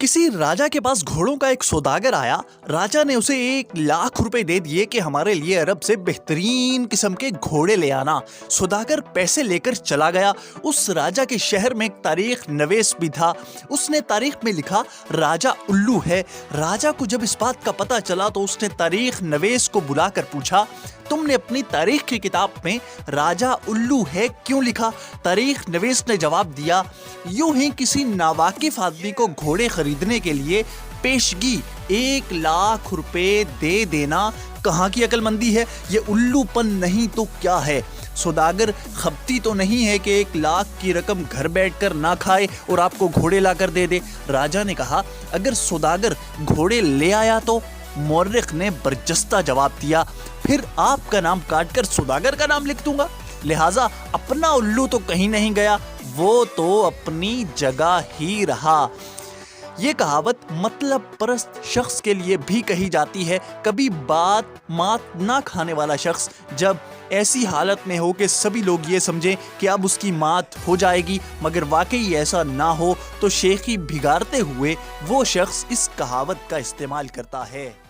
किसी राजा के पास घोड़ों का एक सौदागर आया। राजा ने उसे 1,00,000 रुपए दे दिए कि हमारे लिए अरब से बेहतरीन किस्म के घोड़े ले आना। सौदागर पैसे लेकर चला गया। उस राजा के शहर में एक तारीख नवेश भी था। उसने तारीख में लिखा राजा उल्लू है। राजा को जब इस बात का पता चला तो उसने तारीख नवेश को बुलाकर पूछा, तुमने अपनी तारीख की किताब में राजा उल्लू है क्यों लिखा? तारीख नवेश ने जवाब दिया, यूं ही किसी नावाकिफ आदमी को घोड़े खरीदने के लिए पेशगी 1,00,000 रुपए दे देना कहाँ की अक्लमंदी है? ये उल्लूपन नहीं तो क्या है? सौदागर खपती तो नहीं है कि 1,00,000 की रकम घर बैठकर ना खाए और आपको घोड़े लाकर दे दे। राजा ने कहा, अगर सौदागर घोड़े ले आया तो? मौर्रिख ने बरजस्ता जवाब दिया, फिर आपका नाम काटकर सौदागर का नाम लिख दूंगा। लिहाजा अपना उल्लू तो कहीं नहीं गया, वो तो अपनी जगह ही रहा। ये कहावत मतलब परस्त शख्स के लिए भी कही जाती है। कभी बात मात ना खाने वाला शख्स जब ऐसी हालत में हो कि सभी लोग ये समझें कि अब उसकी मात हो जाएगी, मगर वाकई ऐसा ना हो, तो शेखी भिगारते हुए वो शख्स इस कहावत का इस्तेमाल करता है।